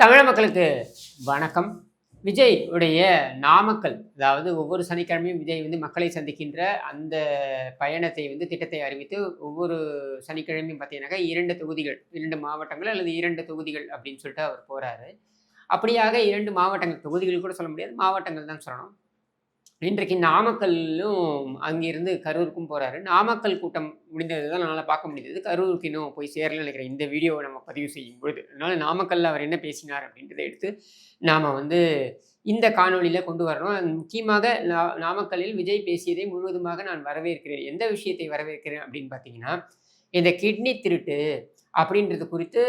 தமிழ் மக்களுக்கு வணக்கம். விஜய் உடைய நாமக்கல், அதாவது ஒவ்வொரு சனிக்கிழமையும் விஜய் மக்களை சந்திக்கின்ற அந்த பயணத்தை திட்டத்தை அறிவித்து ஒவ்வொரு சனிக்கிழமையும் பார்த்தீங்கன்னாக்கா 2 தொகுதிகள், 2 மாவட்டங்கள் அல்லது 2 தொகுதிகள் அப்படின்னு சொல்லிட்டு அவர் போறாரு. அப்படியாக 2 மாவட்டங்கள், தொகுதிகள் கூட சொல்ல முடியாது, மாவட்டங்கள் தான் சொல்லணும். இன்றைக்கு நாமக்கல்லும் அங்கிருந்து கரூருக்கும் போறாரு. நாமக்கல் கூட்டம் முடிந்தது தான் என்னால பார்க்க முடிந்தது. கரூருக்கு இன்னும் போய் சேரலன்னு நினைக்கிறேன். இந்த வீடியோவ நம்ம பதிவு செய்யும் பொழுது. அதனால நாமக்கல்ல அவர் என்ன பேசினார் அப்படின்றத எடுத்து நாம இந்த காணொளியில கொண்டு வரணும். முக்கியமாக நாமக்கல்லில் விஜய் பேசியதை முழுவதுமாக நான் வரவேற்கிறேன். எந்த விஷயத்தை வரவேற்கிறேன் அப்படின்னு பார்த்தீங்கன்னா, இந்த கிட்னி திருட்டு அப்படின்றது குறித்து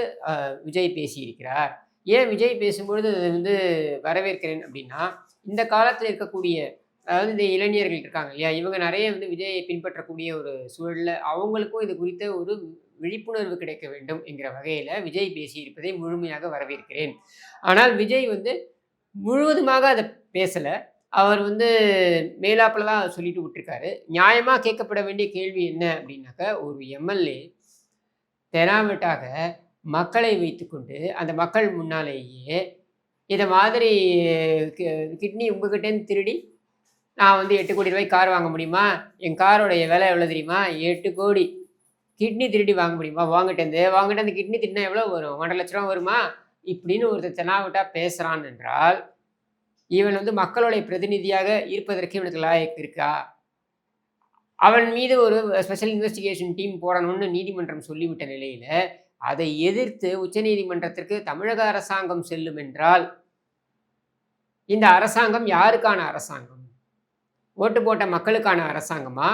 விஜய் பேசியிருக்கிறார். ஏன் விஜய் பேசும்பொழுது அதை வரவேற்கிறேன் அப்படின்னா, இந்த காலத்தில் இருக்கக்கூடிய, அதாவது இந்த இளைஞர்கள் இருக்காங்க இல்லையா, இவங்க நிறைய விஜயை பின்பற்றக்கூடிய ஒரு சூழல்ல அவங்களுக்கும் இது குறித்த ஒரு விழிப்புணர்வு கிடைக்க வேண்டும் என்கிற வகையில விஜய் பேசியிருப்பதை முழுமையாக வரவேற்கிறேன். ஆனால் விஜய் முழுவதுமாக அதை பேசல. அவர் மேலாப்புல தான் சொல்லிட்டு விட்டுருக்காரு. நியாயமா கேட்கப்பட வேண்டிய கேள்வி என்ன அப்படின்னாக்கா, ஒரு எம்எல்ஏ தெனாவட்டாக மக்களை வைத்துக்கொண்டு அந்த மக்கள் முன்னாலேயே இதை மாதிரி கிட்னி உங்ககிட்டேருந்து திருடி நான் 8 கோடி ரூபாய்க்கு கார் வாங்க முடியுமா? என் காரோடைய விலை எவ்வளோ தெரியுமா? 8 கோடி. கிட்னி திருடி வாங்க முடியுமா? வாங்கிட்டேருந்து கிட்னி திருடினா எவ்வளோ வரும்? 1.5 லட்ச ரூபா வருமா? இப்படின்னு ஒருத்தர் தெனாவட்டா பேசுகிறான் என்றால், இவன் மக்களுடைய பிரதிநிதியாக இருப்பதற்கு இவனுக்கு லாயக்கு இருக்கா? அவன் மீது ஒரு ஸ்பெஷல் இன்வெஸ்டிகேஷன் டீம் போடணும்னு நீதிமன்றம் சொல்லிவிட்ட நிலையில் அதை எதிர்த்து உச்சநீதிமன்றத்திற்கு தமிழக அரசாங்கம் செல்லும் என்றால், இந்த அரசாங்கம் யாருக்கான அரசாங்கம்? ஓட்டு போட்ட மக்களுக்கான அரசாங்கமா,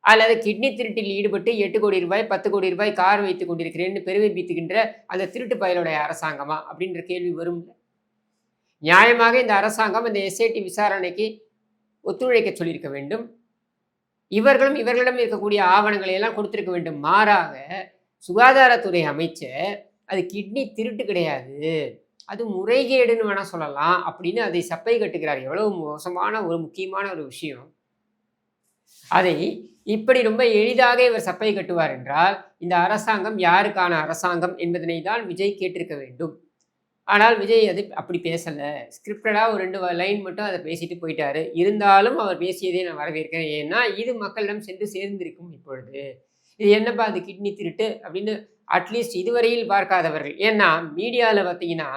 அல்லது கிட்னி திருட்டில் ஈடுபட்டு 8 கோடி ரூபாய் 10 கோடி ரூபாய் கார் வைத்துக் கொண்டிருக்கிறேன்னு பெருமை பீத்துகின்ற அந்த திருட்டு பயலுடைய அரசாங்கமா அப்படின்ற கேள்வி வரும். நியாயமாக இந்த அரசாங்கம் இந்த எஸ்ஐடி விசாரணைக்கு ஒத்துழைக்க சொல்லியிருக்க வேண்டும். இவர்களிடம் இருக்கக்கூடிய ஆவணங்களை எல்லாம் கொடுத்திருக்க வேண்டும். மாறாக சுகாதாரத்துறை அமைச்சர் அது கிட்னி திருட்டு கிடையாது, அது முறைகேடுன்னு வேணா சொல்லலாம் அப்படின்னு அதை சப்பை கட்டுகிறார். எவ்வளவு மோசமான ஒரு முக்கியமான ஒரு விஷயம். அதை இப்படி ரொம்ப எளிதாக இவர் சப்பை கட்டுவார் என்றால், இந்த அரசாங்கம் யாருக்கான அரசாங்கம் என்பதனை தான் விஜய் கேட்டிருக்க வேண்டும். ஆனால் விஜய் அது அப்படி பேசலை. ஸ்கிரிப்டடாக ஒரு 2 லைன் மட்டும் அதை பேசிட்டு போயிட்டாரு. இருந்தாலும் அவர் பேசியதை நான் வரவேற்கிறேன். ஏன்னா இது மக்களிடம் சென்று சேர்ந்திருக்கும். இப்பொழுது இது என்னப்பா அது கிட்னி திருட்டு அப்படின்னு அட்லீஸ்ட் இதுவரையில் பார்க்காதவர்கள். ஏன்னா மீடியாவில் பார்த்தீங்கன்னா,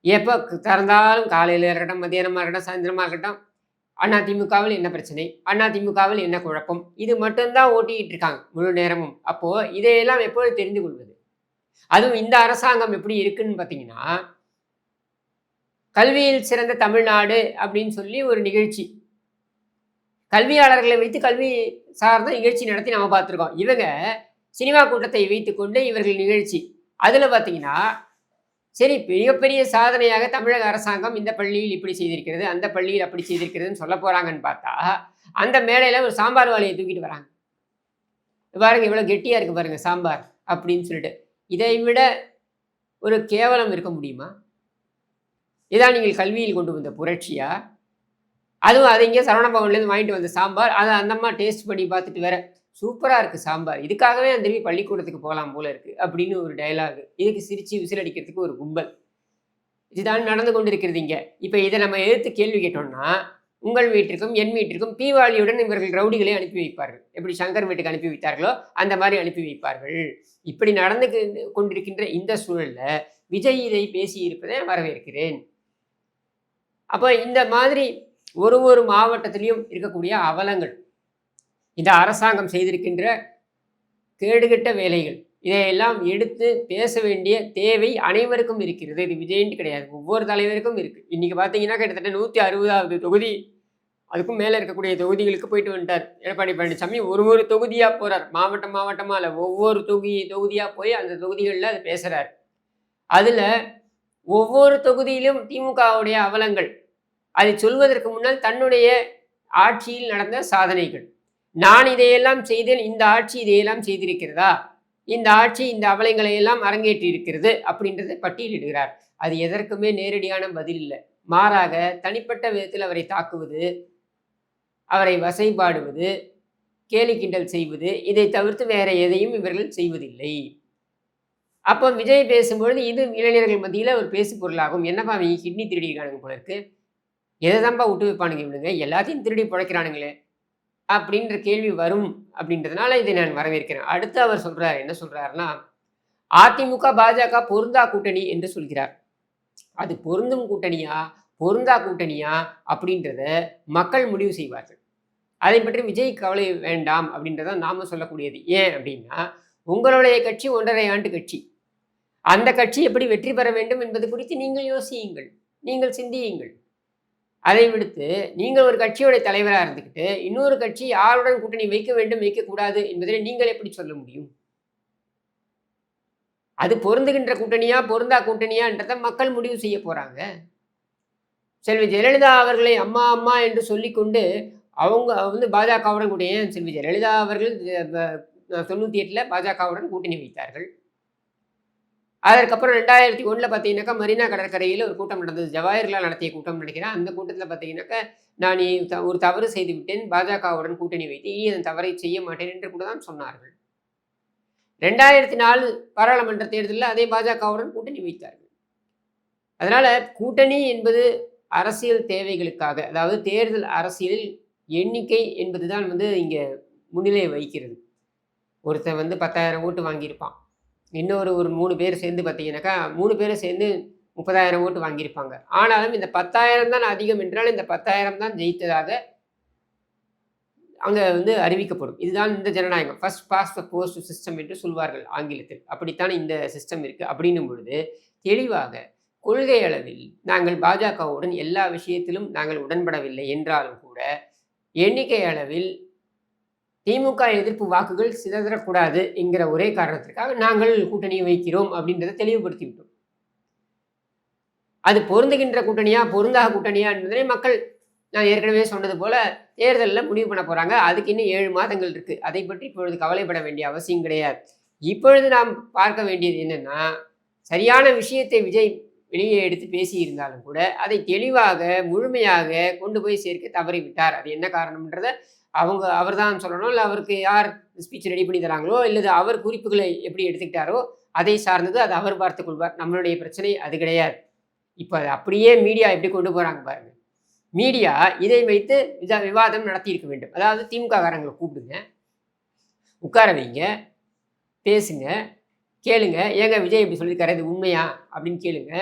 எப்போ திறந்தாலும் காலையில் இருக்கட்டும், மத்தியானமாக இருக்கட்டும், சாயந்தரமாக இருக்கட்டும், அதிமுகவில் என்ன பிரச்சனை, அதிமுகவில் என்ன குழப்பம், இது மட்டும்தான் ஓட்டிக்கிட்டு இருக்காங்க முழு நேரமும். அப்போது இதையெல்லாம் எப்போது தெரிந்து கொள்வது? அதுவும் இந்த அரசாங்கம் எப்படி இருக்குன்னு பார்த்தீங்கன்னா, கல்வியில் சிறந்த தமிழ்நாடு அப்படின்னு சொல்லி ஒரு நிகழ்ச்சி, கல்வியாளர்களை வைத்து கல்வி சார்ந்த நிகழ்ச்சி நடத்தி நம்ம பார்த்துருக்கோம். இவங்க சினிமா கூட்டத்தை வைத்துக்கொண்டு இவர்கள் நிகழ்ச்சி, அதில் பார்த்தீங்கன்னா, சரி மிகப்பெரிய சாதனையாக தமிழக அரசாங்கம் இந்த பள்ளியில் இப்படி செய்திருக்கிறது, அந்த பள்ளியில் அப்படி செய்திருக்கிறதுன்னு சொல்ல போகிறாங்கன்னு பார்த்தா, அந்த மேடையில் ஒரு சாம்பார் வாழையை தூக்கிட்டு வராங்க. பாருங்க இவ்வளோ கெட்டியாக இருக்குது பாருங்கள் சாம்பார் அப்படின்னு சொல்லிட்டு. இதை விட ஒரு கேவலம் இருக்க முடியுமா? இதான் நீங்கள் கல்வியில் கொண்டு வந்த புரட்சியா? அதுவும் அது இங்கே சரவணபவன்லேருந்து வாங்கிட்டு வந்த சாம்பார், அதை அந்தம்மா டேஸ்ட் பண்ணி பார்த்துட்டு வேற சூப்பராக இருக்குது சாம்பார், இதுக்காகவே அந்த பள்ளிக்கூடத்துக்கு போகலாம் போல இருக்குது அப்படின்னு ஒரு டயலாகு. இதுக்கு சிரித்து விசில் அடிக்கிறதுக்கு ஒரு கும்பல். இதுதான் நடந்து கொண்டிருக்கிறது இங்கே. இப்போ இதை நம்ம எதிர்த்து கேள்வி கேட்டோம்னா, உங்கள் வீட்டிற்கும் என் வீட்டிற்கும் தீபாவளியுடன் இவர்கள் ரவுடிகளை அனுப்பி வைப்பார்கள். எப்படி சங்கர் வீட்டுக்கு அனுப்பி வைத்தார்களோ அந்த மாதிரி அனுப்பி வைப்பார்கள். இப்படி நடந்து கொண்டிருக்கின்ற இந்த சூழலில் விஜய் இதை பேசியிருப்பதை வரவேற்கிறேன். அப்போ இந்த மாதிரி ஒரு மாவட்டத்திலையும் இருக்கக்கூடிய அவலங்கள், இந்த அரசாங்கம் செய்திருக்கின்ற கேடுகட்ட வேலைகள், இதையெல்லாம் எடுத்து பேச வேண்டிய தேவை அனைவருக்கும் இருக்கிறது. இது விஜயன்ட்டு கிடையாது, ஒவ்வொரு தலைவருக்கும் இருக்குது. இன்றைக்கி பார்த்தீங்கன்னா கிட்டத்தட்ட 160வது தொகுதி, அதுக்கும் மேலே இருக்கக்கூடிய தொகுதிகளுக்கு போயிட்டு வந்துட்டார் எடப்பாடி பழனிசாமி. ஒரு தொகுதியாக போகிறார், மாவட்டமாக இல்லை, ஒவ்வொரு தொகுதியாக போய் அந்த தொகுதிகளில் அது பேசுகிறார். அதில் ஒவ்வொரு தொகுதியிலும் திமுகவுடைய அவலங்கள், அதை சொல்வதற்கு முன்னால் தன்னுடைய ஆட்சியில் நடந்த சாதனைகள், நான் இதையெல்லாம் செய்தேன், இந்த ஆட்சி இதையெல்லாம் செய்திருக்கிறதா, இந்த ஆட்சி இந்த அவலங்களை எல்லாம் அரங்கேற்றி இருக்கிறது அப்படின்றத பட்டியலிடுகிறார். அது எதற்குமே நேரடியான பதில் இல்லை. மாறாக தனிப்பட்ட விதத்தில் அவரை தாக்குவது, அவரை வசைபாடுவது, கேலி கிண்டல் செய்வது, இதை தவிர்த்து வேற எதையும் இவர்கள் செய்வதில்லை. அப்போ விஜய் பேசும்பொழுது இது இளைஞர்கள் மத்தியில் ஒரு பேசு பொருளாகும். என்னப்பா அவங்க கிட்னி திருடிருக்கானுங்க போல இருக்கு, எதை தான்ப்பா விட்டு வைப்பானுங்க இவனுங்க, எல்லாத்தையும் திருடி பிழைக்கிறானுங்களே அப்படின்ற கேள்வி வரும். அப்படின்றதுனால இதை நான் வரவேற்கிறேன். அடுத்து அவர் சொல்றாரு, என்ன சொல்றாருன்னா, அதிமுக பாஜக பொருந்தா கூட்டணி என்று சொல்கிறார். அது பொருந்தும் கூட்டணியா பொருந்தா கூட்டணியா அப்படின்றத மக்கள் முடிவு செய்வார்கள். அதை பற்றி விஜய் கவலை வேண்டாம் அப்படின்றத நாம சொல்லக்கூடியது. ஏன் அப்படின்னா, உங்களுடைய கட்சி 1.5 ஆண்டு கட்சி. அந்த கட்சி எப்படி வெற்றி பெற வேண்டும் என்பது குறித்து நீங்கள் யோசியுங்கள், நீங்கள் சிந்தியுங்கள். அதை விடுத்து நீங்கள் ஒரு கட்சியோட தலைவராக இருந்துக்கிட்டு இன்னொரு கட்சி யாருடன் கூட்டணி வைக்க வேண்டும் வைக்கக்கூடாது என்பதை நீங்கள் எப்படி சொல்ல முடியும்? அது பொருந்துகின்ற கூட்டணியா பொருந்தா கூட்டணியான்றதை மக்கள் முடிவு செய்ய போறாங்க. செல்வி ஜெயலலிதா அவர்களை அம்மா அம்மா என்று சொல்லிக்கொண்டு அவங்க வந்து பாஜகவுடன் கூட்டணி, செல்வி ஜெயலலிதா அவர்கள் 98ல் பாஜகவுடன் கூட்டணி வைத்தார்கள். அதற்கப்புறம் 2001 பார்த்தீங்கன்னாக்கா மரீனா கடற்கரையில் ஒரு கூட்டம் நடந்தது. ஜவாஹர்லால் நடத்திய கூட்டம் நினைக்கிறேன். அந்த கூட்டத்தில் பார்த்தீங்கன்னாக்கா, நான் ஒரு தவறு செய்து விட்டேன், பாஜகவுடன் கூட்டணி வைத்து இனி அந்த தவறை செய்ய மாட்டேன் என்று கூட தான் சொன்னார்கள். 2004 பாராளுமன்ற தேர்தலில் அதே பாஜகவுடன் கூட்டணி வைத்தார்கள். அதனால கூட்டணி என்பது அரசியல் தேவைகளுக்காக, அதாவது தேர்தல் அரசியலில் எண்ணிக்கை என்பதுதான் வந்து இங்கே முன்னிலை வகிக்கிறது. ஒருத்தன் வந்து 10,000 ஓட்டு வாங்கியிருப்பான், இன்னொரு ஒரு 3 பேர் சேர்ந்து பார்த்தீங்கன்னாக்கா 3 பேரும் சேர்ந்து 30,000 ஓட்டு வாங்கியிருப்பாங்க. ஆனாலும் இந்த 10,000 தான் அதிகம் என்றால் இந்த 10,000 தான் ஜெயித்ததாக அங்கே வந்து அறிவிக்கப்படும். இதுதான் இந்த ஜனநாயகம், first past the post system என்று சொல்வார்கள் ஆங்கிலத்தில். அப்படித்தான் இந்த சிஸ்டம் இருக்குது. அப்படின்னும் பொழுது தெளிவாக கொள்கை அளவில் நாங்கள் பாஜகவுடன் எல்லா விஷயத்திலும் நாங்கள் உடன்படவில்லை என்றாலும் கூட எண்ணிக்கை அளவில் திமுக எதிர்ப்பு வாக்குகள் சிதறக்கூடாது என்கிற ஒரே காரணத்திற்காக நாங்கள் கூட்டணியை வைக்கிறோம் அப்படின்றத தெளிவுபடுத்தி விட்டோம். அது பொருந்துகின்ற கூட்டணியா பொருந்தா கூட்டணியா என்பதை மக்கள், நான் ஏற்கனவே சொன்னது போல, தேர்தலில் முடிவு பண்ண போறாங்க. அதுக்கு இன்னும் 7 மாதங்கள் இருக்கு. அதை பற்றி இப்பொழுது கவலைப்பட வேண்டிய அவசியம் கிடையாது. இப்பொழுது நாம் பார்க்க வேண்டியது என்னன்னா, சரியான விஷயத்தை விஜய் வெளியே எடுத்து பேசியிருந்தாலும் கூட அதை தெளிவாக முழுமையாக கொண்டு போய் சேர்க்க தவறிவிட்டார். அது என்ன காரணம்ன்றத அவர் தான் சொல்லணும். இல்லை அவருக்கு யார் ஸ்பீச் ரெடி பண்ணி தராங்களோ, இல்லது அவர் குறிப்புகளை எப்படி எடுத்துக்கிட்டாரோ அதை சார்ந்தது, அது அவர் பார்த்து கொள்வார். நம்மளுடைய பிரச்சனை அது கிடையாது. இப்போ அது அப்படியே மீடியா எப்படி கொண்டு போகிறாங்க பாருங்க. மீடியா இதை வைத்து விவாதம் நடத்தி இருக்க வேண்டும். அதாவது திமுக காரங்களை கூப்பிடுங்க, உட்கார வைங்க, பேசுங்க, கேளுங்க, ஏங்க விஜய் இப்படி சொல்லியிருக்காரு, இது உண்மையா அப்படின்னு கேளுங்க.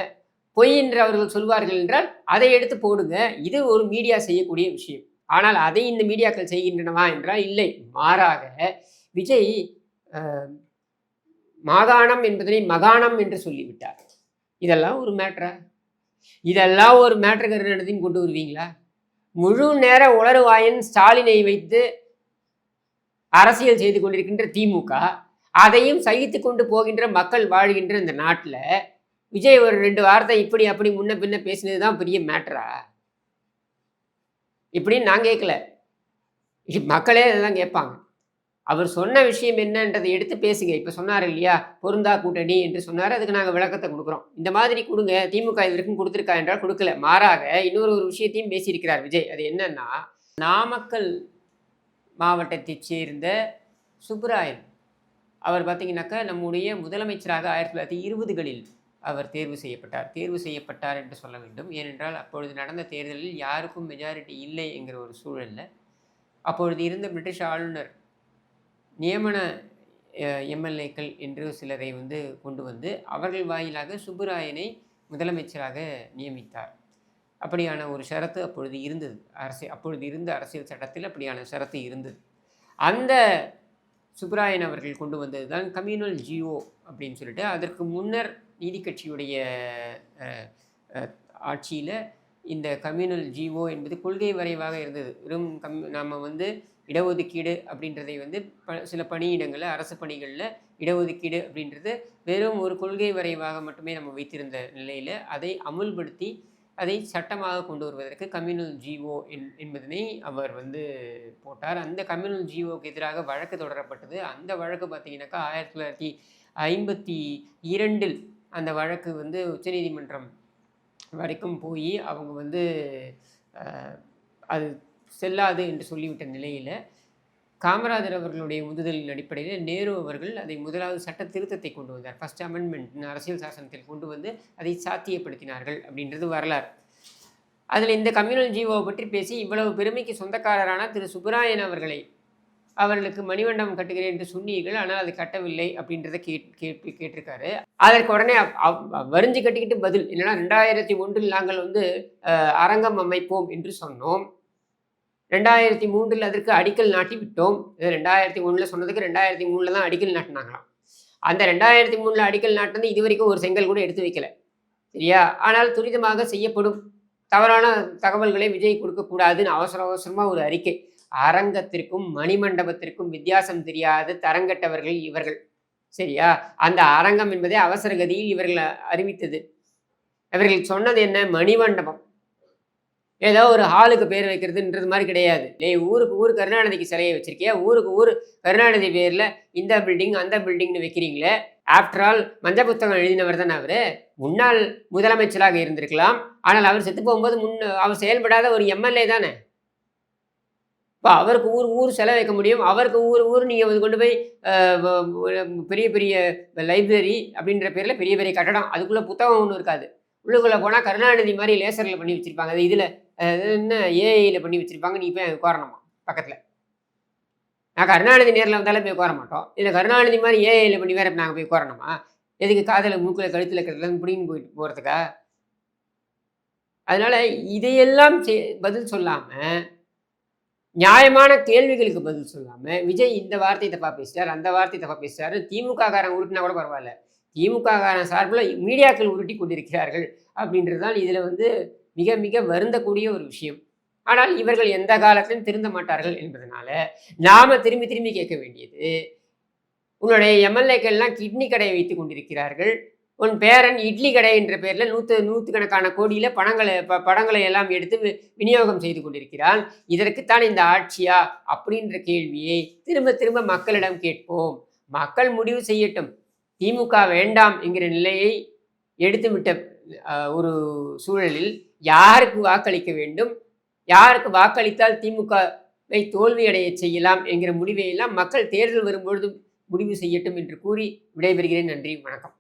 பொய் என்று அவர்கள் சொல்வார்கள் என்றால் அதை எடுத்து போடுங்க. இது ஒரு மீடியா செய்யக்கூடிய விஷயம். ஆனால் அதை இந்த மீடியாக்கள் செய்கின்றனவா என்றால் இல்லை. மாறாக விஜய் மாகாணம் என்பதனை மகாணம் என்று சொல்லிவிட்டார். இதெல்லாம் ஒரு மேட்ரா? இதெல்லாம் ஒரு மேட்ரு கருணத்தையும் கொண்டு வருவீங்களா? முழு நேர உளறுவாயன் ஸ்டாலினை வைத்து அரசியல் செய்து கொண்டிருக்கின்ற திமுக, அதையும் சகித்து கொண்டு போகின்ற மக்கள் வாழ்கின்ற இந்த நாட்டில் விஜய் ஒரு 2 வார்த்தை இப்படி அப்படி முன்ன பின்ன பேசினது தான் பெரிய மேட்ரா? இப்படின்னு நான் கேட்கல, மக்களே அதுதான் கேட்பாங்க. அவர் சொன்ன விஷயம் என்னன்றதை எடுத்து பேசுங்க. இப்போ சொன்னார் இல்லையா, பொருந்தா கூட்டணி என்று சொன்னார், அதுக்கு நாங்கள் விளக்கத்தை கொடுக்குறோம். இந்த மாதிரி கொடுங்க. திமுக இது வரைக்கும் கொடுத்துருக்கா என்றால் கொடுக்கல. மாறாக இன்னொரு விஷயத்தையும் பேசியிருக்கிறார் விஜய். அது என்னன்னா, நாமக்கல் மாவட்டத்தைச் சேர்ந்த சுப்புராயன் அவர் பார்த்தீங்கன்னாக்கா நம்முடைய முதலமைச்சராக 1920களில் அவர் தேர்வு செய்யப்பட்டார் என்று சொல்ல வேண்டும். ஏனென்றால் அப்பொழுது நடந்த தேர்தலில் யாருக்கும் மெஜாரிட்டி இல்லை என்கிற ஒரு சூழலில் அப்பொழுது இருந்த பிரிட்டிஷ் ஆளுநர் நியமன எம்எல்ஏக்கள் என்று சிலரை வந்து கொண்டு வந்து அவர்கள் வாயிலாக சுப்புராயனை முதலமைச்சராக நியமித்தார். அப்படியான ஒரு ஷரத்து அப்பொழுது இருந்தது. அப்பொழுது இருந்த அரசியல் சட்டத்தில் அப்படியான ஷரத்து இருந்தது. அந்த சுப்புராயன் அவர்கள் கொண்டு வந்தது தான் கம்யூனல் ஜிஓ அப்படின்னு சொல்லிட்டு. அதற்கு முன்னர் நீதி கட்சியுடைய ஆட்சியில் இந்த கம்யூனல் ஜிஓ என்பது கொள்கை வரைவாக இருந்தது. வெறும் நம்ம வந்து இடஒதுக்கீடு அப்படின்றதை வந்து சில பணியிடங்களில், அரசு பணிகளில் இடஒதுக்கீடு அப்படின்றது வெறும் ஒரு கொள்கை வரைவாக மட்டுமே நம்ம வைத்திருந்த நிலையில் அதை அமுல்படுத்தி அதை சட்டமாக கொண்டு வருவதற்கு கம்யூனல் ஜிஓ என்பதனை அவர் வந்து போட்டார். அந்த கம்யூனல் ஜிஓக்கு எதிராக வழக்கு தொடரப்பட்டது. அந்த வழக்கு பார்த்தீங்கன்னாக்கா 1952 அந்த வழக்கு வந்து உச்சநீதிமன்றம் வரைக்கும் போய் அவங்க வந்து அது செல்லாது என்று சொல்லிவிட்ட நிலையில் காமராஜர் அவர்களுடைய உந்துதலின் அடிப்படையில் நேரு அவர்கள் அதை முதலாவது சட்ட திருத்தத்தை கொண்டு வந்தார். ஃபர்ஸ்ட் அமெண்ட்மெண்ட் அரசியல் சாசனத்தில் கொண்டு வந்து அதை சாத்தியப்படுத்தினார்கள் அப்படின்றது வரலாறு. அதில் இந்த கம்யூனல் ஜீவோவை பற்றி பேசி இவ்வளவு பெருமைக்கு சொந்தக்காரரான திரு சுப்பராயன் அவர்களுக்கு மணிமண்டபம் கட்டுகிறேன் என்று சொன்னீர்கள், ஆனால் அது கட்டவில்லை அப்படின்றத கேட்டிருக்காரு. அதற்கு உடனே வரிஞ்சு கட்டிக்கிட்டு பதில் என்னன்னா, 2001 நாங்கள் வந்து அரங்கம் அமைப்போம் என்று சொன்னோம். 2003 அதற்கு அடிக்கல் நாட்டி விட்டோம். 2001 சொன்னதுக்கு 2003 தான் அடிக்கல் நாட்டினாங்களாம். அந்த 2003 அடிக்கல் நாட்டினது இது வரைக்கும் ஒரு செங்கல் கூட எடுத்து வைக்கல. சரியா? ஆனால் துரிதமாக செய்யப்படும். தவறான தகவல்களை விஜய் கொடுக்கக்கூடாதுன்னு அவசரமாக ஒரு அறிக்கை. அரங்கத்திற்கும் மணிமண்டபத்திற்கும் வித்தியாசம் தெரியாத தரங்கட்டவர்கள் இவர்கள். சரியா? அந்த அரங்கம் என்பதை அவசர கதியில் இவர்கள் அறிவித்தது. இவர்கள் சொன்னது என்ன? மணிமண்டபம். ஏதோ ஒரு ஹாலுக்கு பேர் வைக்கிறதுன்றது மாதிரி கிடையாது. ஊருக்கு கருணாநிதிக்கு சிலையை வச்சிருக்கியா? ஊருக்கு கருணாநிதி பேர்ல இந்த பில்டிங் அந்த பில்டிங்னு வைக்கிறீங்களே. ஆஃப்டர் ஆல் மஞ்ச புத்தகம் எழுதினவர் தானே அவரு. முன்னாள் முதலமைச்சராக இருந்திருக்கலாம். ஆனால் அவர் செத்து போகும்போது அவர் செயல்படாத ஒரு எம்எல்ஏ தானே. இப்போ அவருக்கு ஊர் சிலை வைக்க முடியும். அவருக்கு ஊர் நீங்கள் வந்து கொண்டு போய் பெரிய பெரிய லைப்ரரி அப்படின்ற பேரில் பெரிய பெரிய கட்டடம், அதுக்குள்ளே புத்தகம் ஒன்றும் இருக்காது. உள்ளுக்குள்ளே போனால் கருணாநிதி மாதிரி லேசரில் பண்ணி வச்சுருப்பாங்க. அது இதில் என்ன ஏஐயில் பண்ணி வச்சுருப்பாங்க. நீ போய் உட்காரணுமா பக்கத்தில்? நான் கருணாநிதி நேரில் வந்தாலும் போய் உட்கார மாட்டோம். இதில் கருணாநிதி மாதிரி ஏஐயில் பண்ணி வேறு நாங்கள் போய் உட்காரணுமா? எதுக்கு காதில் மூக்கில் கழுத்தில் கட்டலாம் பிடின்னு போகிறதுக்கா? அதனால் இதையெல்லாம் பதில் சொல்லாமல், நியாயமான கேள்விகளுக்கு பதில் சொல்லாமல் விஜய் இந்த வார்த்தை தப்பாக பேசிட்டார், அந்த வார்த்தை தப்பாக பேசிட்டார். திமுக காரன் உருட்டினா கூட பரவாயில்ல, திமுக காரன் சார்பில் மீடியாக்கள் உருட்டி கொண்டிருக்கிறார்கள் அப்படின்றது தான் இதில் வந்து மிக மிக வருந்தக்கூடிய ஒரு விஷயம். ஆனால் இவர்கள் எந்த காலத்திலும் திருந்த மாட்டார்கள் என்பதனால நாம திரும்பி கேட்க வேண்டியது, உன்னுடைய எம்எல்ஏக்கள்லாம் கிட்னி கடையை வைத்து கொண்டிருக்கிறார்கள். உன் பேரன் இட்லி கடை என்ற பேரில் நூற்றுக்கணக்கான கோடியில் படங்களை எல்லாம் எடுத்து விநியோகம் செய்து கொண்டிருக்கிறான். இதற்குத்தான் இந்த ஆட்சியா அப்படின்ற கேள்வியை திரும்ப மக்களிடம் கேட்போம். மக்கள் முடிவு செய்யட்டும். திமுக வேண்டாம் என்கிற நிலையை எடுத்துவிட்ட ஒரு சூழலில் யாருக்கு வாக்களிக்க வேண்டும், யாருக்கு வாக்களித்தால் திமுகவை தோல்வியடைய செய்யலாம் என்கிற முடிவை எல்லாம் மக்கள் தேர்தல் வரும்பொழுது முடிவு செய்யட்டும் என்று கூறி விடைபெறுகிறேன். நன்றி, வணக்கம்.